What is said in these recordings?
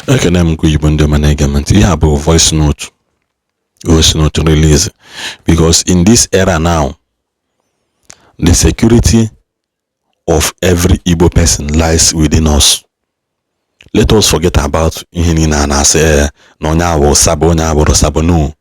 Ekene m kwa Igbo ndị management. Ihe bụ voice note release, because in this era now, the security of every Igbo person lies within us. Let us forget about ihe na say na onye abụ sabo onye abụrụ sabo. No,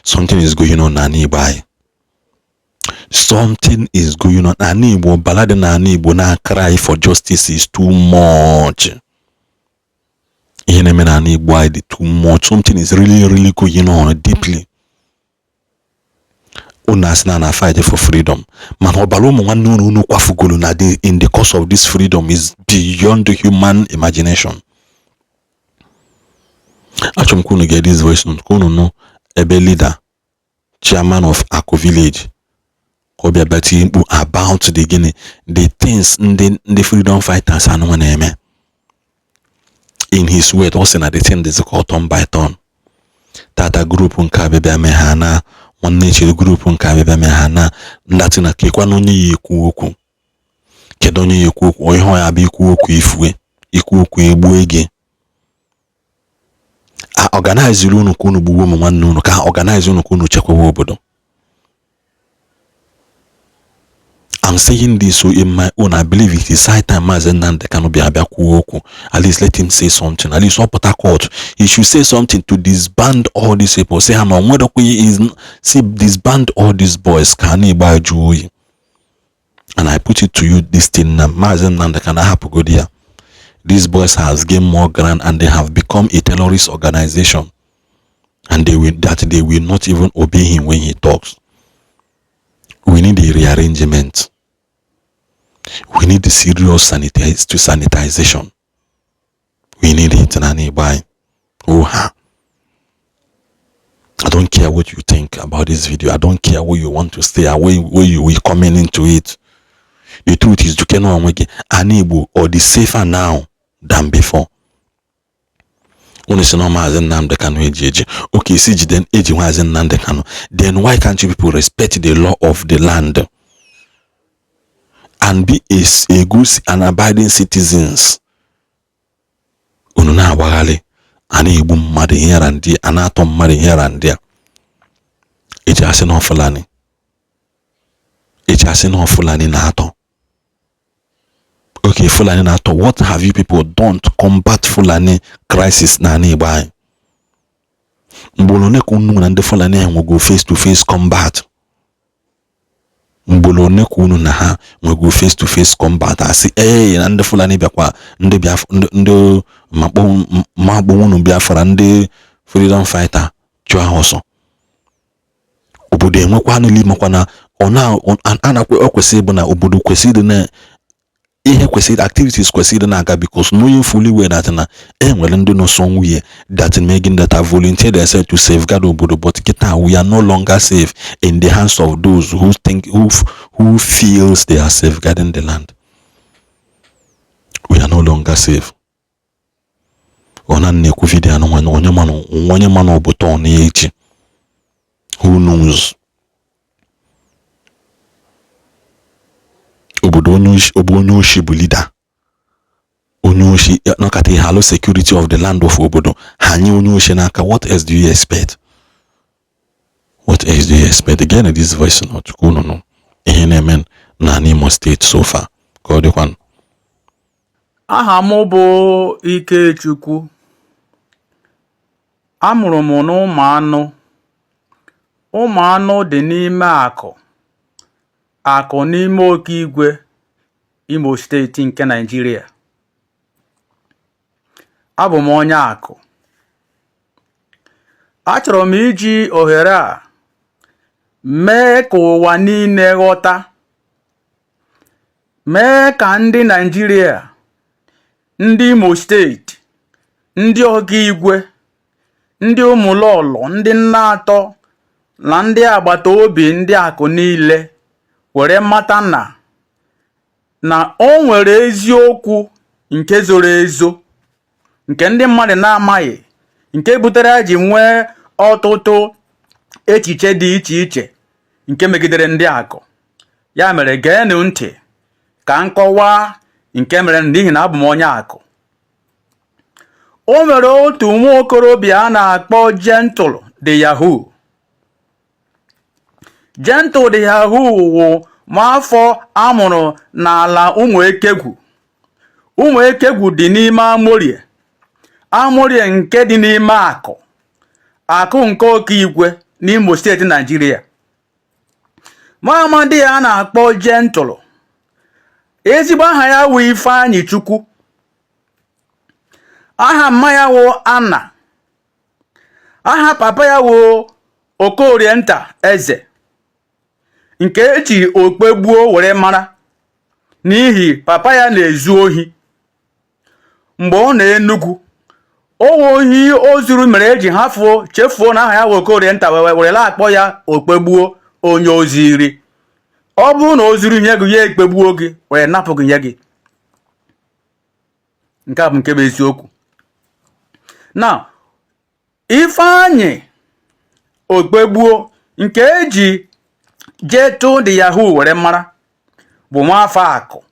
something is going on na Igbo. Something is going on. Ani Igbo balade na Ani Igbo na cry for justice is too much. Too much. Something is really going on deeply. Unasna na fight for freedom. Man, in the course of this freedom is beyond the human imagination. Actually, I'm get this voice note. No, Ebe leader, chairman of Ako village, about the things the freedom fighters are no name. In his word, also na the thing is called turn by turn. Tata group nkabebe mehana, one nature group nkabebe mehana, ndati na kekwa nonye yiku oku. Kedonye yiku oku, oiho ya bi iku oku ifwe, iku oku egbu ege. Organize unu kunu buwo mwannu unu, ka organize unu kunu chekwa obodo. I'm saying this so in my own, I believe it is high time as Nande cannot be abiaku. At least let him say something. At least what court, he should say something to disband all these people. Say I'm on see disband all these boys. Can buy joy? And I put it to you this thing now. Mazen Nande can happen go there. These boys has gained more ground and they have become a terrorist organization. And they will not even obey him when he talks. We need a rearrangement. We need the serious sanitization. We need it, Nani, by. I don't care what you think about this video. I don't care what you want to stay away, where you will coming into it. The truth is, you cannot make it unable or the safer now than before. Okay, then why can't you people respect the law of the land and be a good and abiding citizens? Ununa wagale ani Igbo mmadụ here and there, anato mmadụ here and there. Eji asị na Fulani. Eji asị na Fulani na ato. Okay, Fulani na ato. What have you people done to combat Fulani crisis na Igbo? Mbolone kunu na ndị Fulani will go face to face combat. Mbolone kunu na ha will go face to face combat. I say, hey, na ndị Fulani biakwa ndị mabụ unu Biafra ndị freedom fighter chua hoso. Obodo enwekwa n'ili makwa na anakwe kwesịrị bụ na obodo kwesịrị na ihe kwesịrị activities kwesịrị na-aga, because knowing fully well that na enwere ndị no somewhere that making that have volunteered themselves to safeguard obodo, but we are no longer safe in the hands of those who feels they are safeguarding the land. We are no longer safe. Ona nnekwu video anụ onye mano obodo na echi. Who knows? Obodo onyoshi bụ leader. Onyoshi nakati halo security of the land of obodo. Hanyi onyoshi naka. What else do you expect? What else do you expect? Again, this voice note. No. Ehenemen na Imo State so far. Kodekwan. Aha m bụ Ikechukwu. Amụrụ m n'ụmụ anụ dị n'ime akụ n'ime Okigwe, Imo steeti nke Nigeria. Abụ m onye akụ. Achọrọ m iji ohere a mee ka ụwa niile ghọta, mee ka ndị Nigeria, ndị Imo steeti, ndị Okigwe, ndị ụmụlọlọ, ndị nna atọ na ndị agbata obi ndị akụ niile were mata na o nwere eziokwu nke zoro ezo, nke ndị mmadụ na-amaghị, nke butere ji nwee ọtụtụ echiche dị iche iche nke megidere ndị akụ. Ya mere, geenụ ntị ka nkọwa nke mere, n'ihi na abụ m onye akụ. o nwere otu nwa okorobịa a na-akpọ Gentle the Yahoo. Gentle the Yahoo wụ nwaafọ amụrụ n'ala ụmụ ekegwu. Ụmụ ekegwu dị n'ime Amorie nke dị n'ime Akụ nke Okigwe n'Imo steeti Nigeria. Nwaamadi ya a na-akpọ Gentle, ezigbo aha ya wụ Ifeanyi Chukwu. Aha mma ya wụ Anna. Aha papa ya wụ Okorienta Eze, nke eji okpegbuo were mara n'ihi papa ya na-ezu ohi. Mgbe ọ na-Enugu, ohi o zuru mere eji chefuo na aha ya wụ Okorienta were akpọ ya okpegbuo onye oziri. Ọ bụrụ na o zuru ihe gị ya ekpegbuo gị were napụ gị ihe gị. Nke a bụ nke bụ eziokwu. Now, Ifeanyi okpegbuo nke eji Gentle the Yahoo were mara bụ nwaafọ Akụ.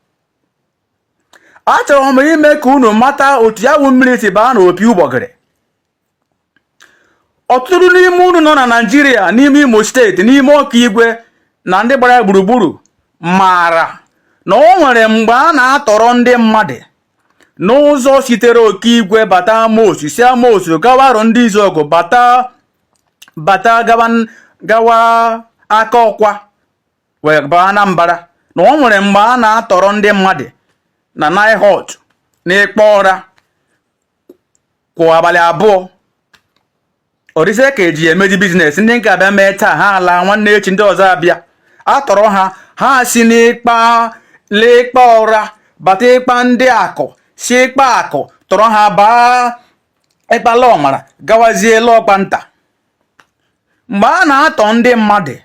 Achọrọ m ime ka unu mata otu ya wụ mmiri si baa n'opi ụgbọgịrị. Ọtụtụ n'ime unu nọ na Nigeria, n'ime Imo steeti, n'ime Okigwe na ndị gbara gburugburu maara na o nwere mgbe a na-atọrọ ndị mmadụ n'ụzọ sitere Okigwe bata Amosu, si Amosu gawa arụ ndị Izọgụ, bata gawa aka ọkwa wee baa Anambra. Na o nwere mgbe a na-atọrọ ndị mmadụ na Naihot n'ịkpọ ọra kwa abalị abụọ. Ọdịse ka eji emeji biznes. Ndị nke abịa mee taa, ha ala nwanne echi ndị ọzọ abịa atọrọ ha si n'ịkpa ọra bata ịkpa ndị Akụ, si ịkpa Akụ tọrọ ha baa ịkpala ọmara gawazie Lọkpa Nta. Mgbe a na-atọ ndị mmadụ,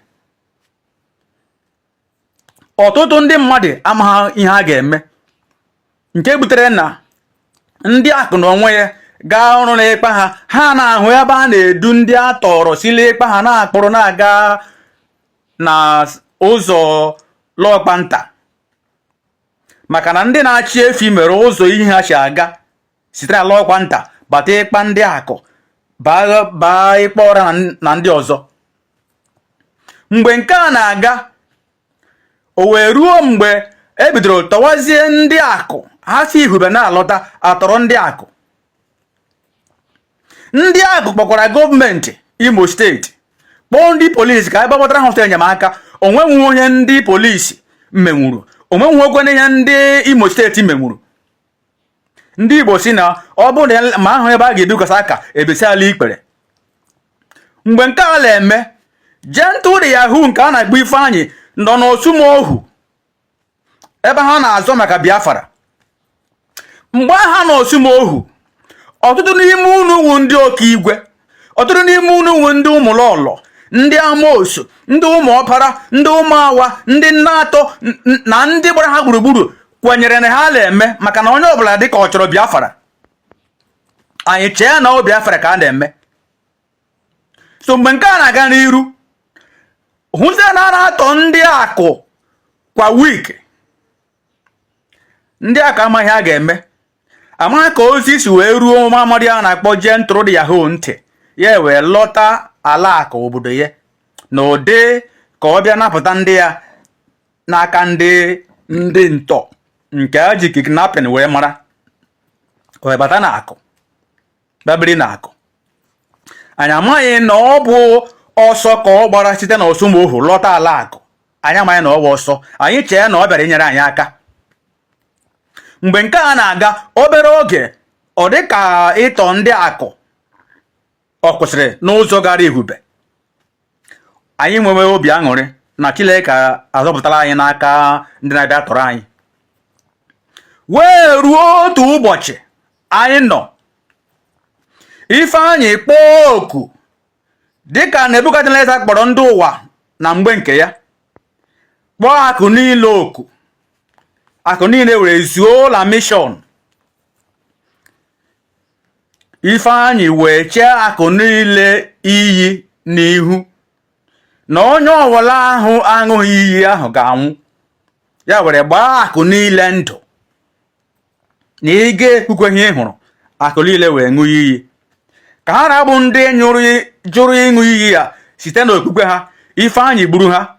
ọtụtụ ndị mmadụ amaghị ihe a ga-eme, nke butere na ndị Akụ na onwe ya gaa ọrụ n'ịkpa ha na-ahụ ebe a na-edu ndị a tọrọ si n'ịkpa ha na-akpụrụ na-aga na ụzọ Lọkpa Nta, maka na ndị na-achị efi mere ụzọ ihe ha si aga sitere na Lọkpa Nta bata ịkpa ndị Akụ baa ịkpa ọra na ndị ọzọ. Mgbe nke a na-aga, o wee ruo mgbe e bidoro tọwazie ndị Akụ, ha si Ihube na-alọta atọrọ ndị Akụ. Ndị Akụ kpọkwara gọọmenti Imo steeti, kpọọ ndị polisi ka ebe gbọtara ha ọsọ enyemaka. O nweghị onye ndị polisi menwuru, o nweghị ogwene ihe ndị Imo steeti menwuru. Ndị Igbo si na ọ bụrụ na ma ahụ ebe a ga-edukasa aka ebesiala ikpere. Mgbe nke a na-eme, Gentle the Yahoo nke a na-agba Ifeanyi nọ n'Osumohu ebe ha na-azọ maka Biafra. Mgbe ha n'Osumohu, ọtụtụ n'ime unu wu ndị Okigwe, ọtụtụ n'ime unu wu ndị Ụmụlọlọ, ndị Amosu, ndị Ụmụọpara, ndị Ụmụawa, ndị Nnatọ na ndị gbara ha gburugburu kwenyere na ha na-eme maka na onye ọbụla dị ka ọ chọrọ Biafra. Anyị chee na ọ Biafra ka a na-eme. So mgbe nke a na-aga n'iru, hụzie na a na-atọ ndị Akụ kwa wiiki. Ndị Akụ amaghị ha ga-eme, amaghị ka ozi si wee ruo nwa amadi a na-akpọ Gentle the Yahoo ntị, ya wee lọta ala Akụ obodo ya na ụdị ka ọ bịa napụta ndị ya n'aka ndị ntọ nke a ji kidnapping wee mara, wee bata na Akụ, babiri na Akụ. Anyị amaghị na ọ bụ ọsọ ka ọ gbara site na Osumohu lọta ala Akụ. Anyị amaghị na ọ bụ ọsọ, anyị chee na ọ bịara inyere anyị aka. Mgbe nke a na-aga obere oge, ọ dị ka ịtọ ndị Akụ ọ kwụsịrị n'ụzọ gara Ihube. Anyị nwewe obi aṅụrị na Chineke azọpụtara anyị n'aka ndị na-abịa tọrọ anyị. Wee ruo otu ụbọchị anyị nọ, Ifeanyi kpọọ oku dịka Nebukadneza kpọrọ ndị ụwa na mgbe nke ya, kpọọ Akụ niile oku. Akụ niile were zuo la mission. Ifeanyi wee chee Akụ niile iyi n'ihu na onye ọbụla ahụ aṅụghị iyi ahụ ga-anwụ. Ya were gbaa Akụ niile ndụ na ị ga-ekwukwe ihe ị hụrụ, akụ niile wee ṅụọ iyi ka ha na-abụ ndị jụrụ ịṅụ iyi ya site n'okpukpe ha. Ifeanyị gburu ha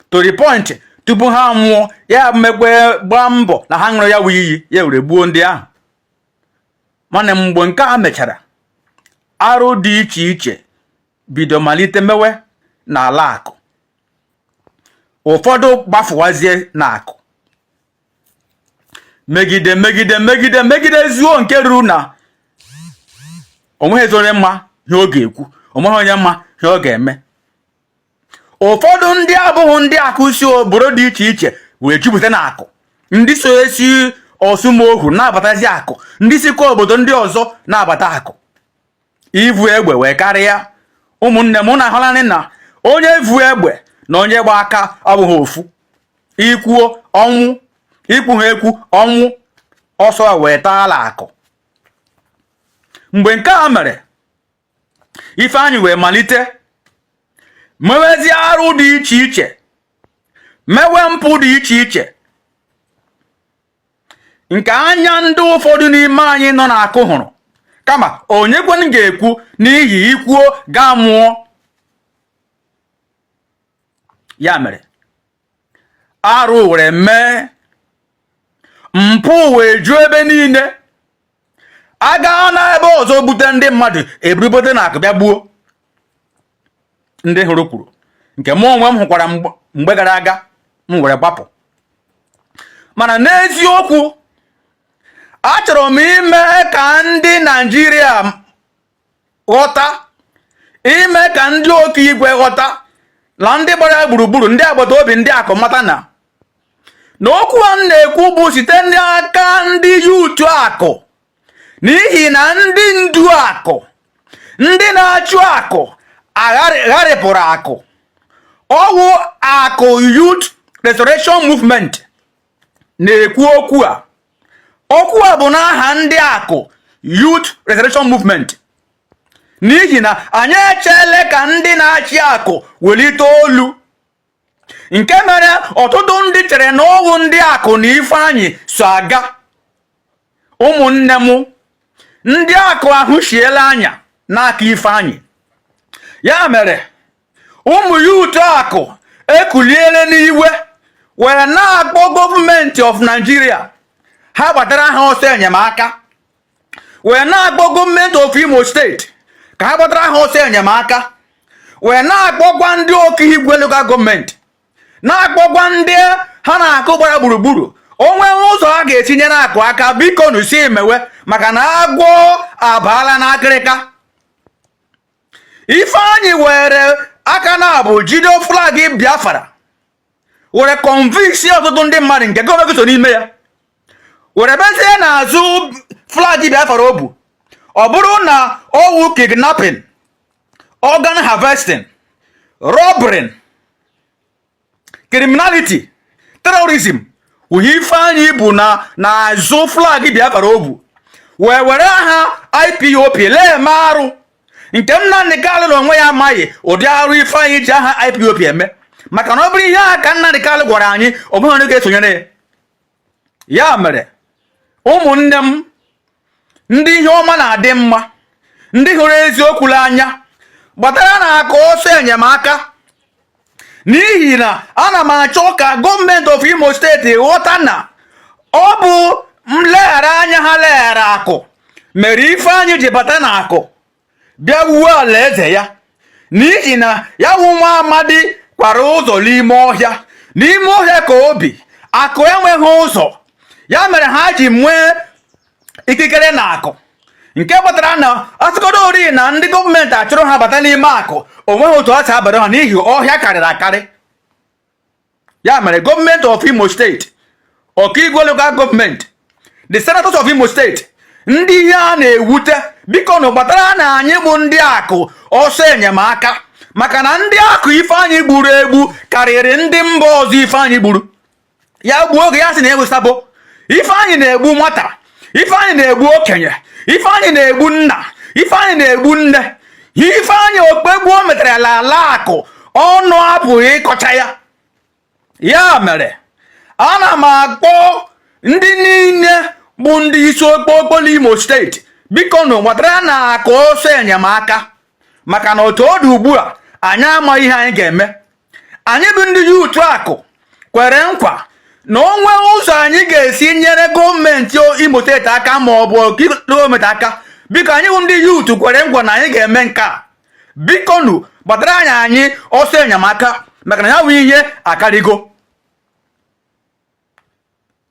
to the point tupu ha nwụọ, ya megbe gbaa mbọ na ha ṅụrụ ya wụ iyi, ya were gbuo ndị ahụ. Mana mgbe nke a mechara, arụ dị iche iche bido malite mewe n'ala akụ. Ụfọdụ gbafuwazie n'akụ, megide zuo nke ruru na onweghị onye mma ihe ọ ga-ekwu, onweghị onye mma ihe ọ ga-eme. Ụfọdụ ndị abụghị ndị akụ si obodo dị iche iche wee jupụta n'akụ. Ndị so esi ọsụmohu na-abatazi akụ, ndị sikwa obodo ndị ọzọ na-abata akụ. Ivu egbe wee karịa. Ụmụnne m na-ahụlanị na onye vu egbe na onye gba aka abụghị ofu. Ikwuo ọnwụ, ikwu ha ekwu ọnwụ, ọsọ wee taala akụ. Mgbe nke a mere, Ifeanyị wee malite mewezi arụ dị iche iche, mewe mpụ dị iche iche, nke anya ndị ụfọdụ n'ime anyị nọ n'akụ hụrụ, kama onye kwen ga-ekwu n'ihi ikwuo gaa mụọ. Ya mere, arụ were mee, mpụ wee juo ebe niile. Agaa n'ebe ọzọ bute ndị mmadụ, eburubote na akụ bịa gbuo. Ndị hụrụ kwuru, nke mụ onwe m hụkwara mgbe gara aga, m were gbapụ. Mana n'eziokwu, achọrọ m ime ka ndị Naịjirịa ghọta, ime ka ndị Okigwe ghọta, na ndị gbara gburugburu, ndị agbata obi ndị akụ mata na okwu a na-ekwu bụ site n'aka ndị yuutu akụ. N'ihi na ndị ndu akụ, ndị na-achụ akụ agharịpụrụ akụ. Ọwụ akụ Youth Restoration Movement na-ekwu okwu a. Okwu a bụ n'aha ndị akụ Youth Restoration Movement. N'ihi na anyị echele ka ndị na-achị akụ welite olu, nke mere ọtụtụ ndị chere na ọwụ ndị akụ na Ifeanyị so aga. Ụmụnne m, ndị akụ ahụchiela anya n'aka Ifeanyị. Ya mere, ụmụ yuutu akụ ekuliele n'iwe wee na-akpọ gọọmenti of Nigeria. Ha gbatara ha ọsọ enyemaka, wee na-akpọ gọọmenti of Imo steeti ka ha gbatara ha ọsọ enyemaka, wee na-akpọkwa ndị Okigwe local gọọmenti, na-akpọkwa ndị ha na-akụ gbara gburugburu. Onwe ụzọ ha ga-etinyere akụ aka, biko nusi mewe, maka na agwọ abaala n'akịrịka. Ifeanyị were aka na abụ jide flag Biafra, were convince ọtụtụ ndị mmadụ nke gọọmenti so n'ime ya, were bezie n'azụ flag Biafra o bu. Ọ bụrụ na ọwụ kidnapping, organ harvesting, robbery, criminality, terrorism, Ifeanyị bụ na azụ flag Biafra o bu, wee were aha IPOB lee arụ nke Nnamdi Kanu na onwe ya amaghị ụdị arụ Ifeanyị ji aha IPOB eme. Maka na ọ bụrụ ihe a ka Nnamdi Kanu gwara anyị, ọ bụghị onye ga-esonyere ya. Ya mere, ụmụnne m, ndị ihe ọma na-adị mma, ndị hụrụ eziokwu n'anya, gbatara na aka ọsọ enyemaka. N'ihi na ana m achọ ka gọọmenti of Imo steeti ghọta na ọ bụ mleghara anya ha leghara akụ mere Ifeanyị ji bata na akụ bịa wuo alaeze ya. N'ihi na ya wụ nwa amadi kwara ụzọ n'ime ọhịa ka obi, akụ enweghị ụzọ. Ya mere ha ji nwee ikikere na akụ, nke kpatara na asịgodo ori na ndị gọọmenti achọrọ ha bata n'ime akụ, onweghị otu ha si abara ha n'ihi ọhịa karịrị akarị. Ya mere gọọmenti of Imo steeti, Okigwe local gọọmenti, the senators of Imo steeti, ndị ihe a na-ewute, biko na gbatara na anyị bụ ndị akụ ọsọ enyemaka, maka na ndị akụ Ifeanyị gburu egbu karịrị ndị mba ọzọ Ifeanyị gburu. Ya gbuo oge ya si na ewusabo. Ifeanyị na-egbu nwata, Ifeanyị na-egbu okenye, Ifeanyị na-egbu nna, Ifeanyị na-egbu nne. Ifeanyị okpegbu o metere ala akụ, ọnụ apụghị ịkọcha ya. Ya mere, ana m akpọ ndị niile bụ ndị isi okpokpo n'Imo steeti biko nụ gbadara na aka ọsọ enyemaka maka na otu ọ dị ugbu a anyị amaghị ihe anyị ga-eme. Anyị bụ ndị yuutu akụ kwere nkwa na onwe ụzọ anyị ga-esi nyere gọọmenti Imo steeti aka ma ọ bụ gọọmenti aka. Biko anyị bụ ndị yuutu kwere nkwa na anyị ga-eme nke a. Biko nụ gbadara anyị ọsọ enyemaka maka na ya bụ ihe akarịgo.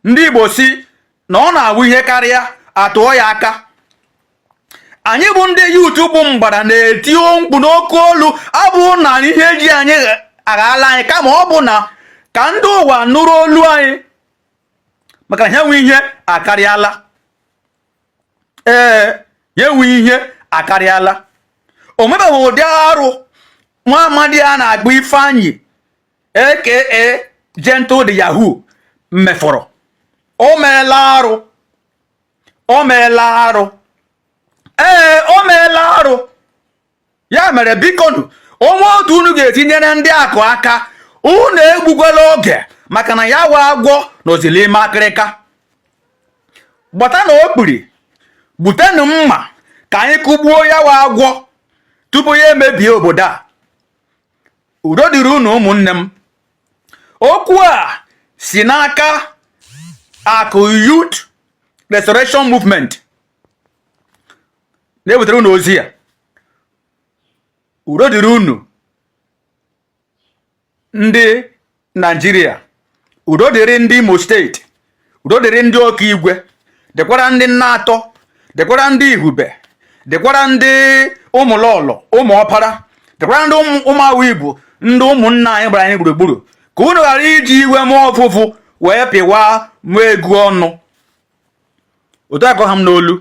Ndị Igbo si na ọ na-awụ ihe karịa atụọ ya aka. Anyị bụ ndị yuutu bụ mgbada na-eti mkpu n'oke olu abụghị na ihe eji anyị aghala anyị kama ọ bụ na ka ndị ụwa nụrụ olu anyị maka na ya nwe ihe akarịala. Ya nwe ihe akarịala. O mebeghị ụdị arụ nwa amadi a na-agba Ifeanyị aka Gentle the Yahoo mmefọrọ. O meela arụ. O meela arụ. O meela arụ. Ya mere bikonu onwe otu unu ga-etinyere ndị akụ aka, unu egbukwala oge maka na ya wa agwọ n'ozili ime akịrịka. Gbata na okpiri, butenụ mma ka anyị kụgbuo ya wa agwọ tupu ya emebie obodo a. Udo dịrị unu ụmụnne m. Okwu a si n'aka Akụ Youth Restoration Movement na-ewetara unu ozi ya. Udo dịrị unu ndị Nigeria, udo dịrị ndị Imo steeti, udo dịrị ndị Okigwe, dịkwara ndị Nnatọ, dịkwara ndị Ihube, dịkwara ndị Ụmụlọlọ, Ụmụọpara, dịkwara ndị Ụmụawụ Igbo, ndị ụmụnna anyị gbara anyị gburugburu. Ka unu ghara iji iwe mụọ ọfụfụ wee pịwa mụọ egu ọnụ. Otu akọ ha m n'olu.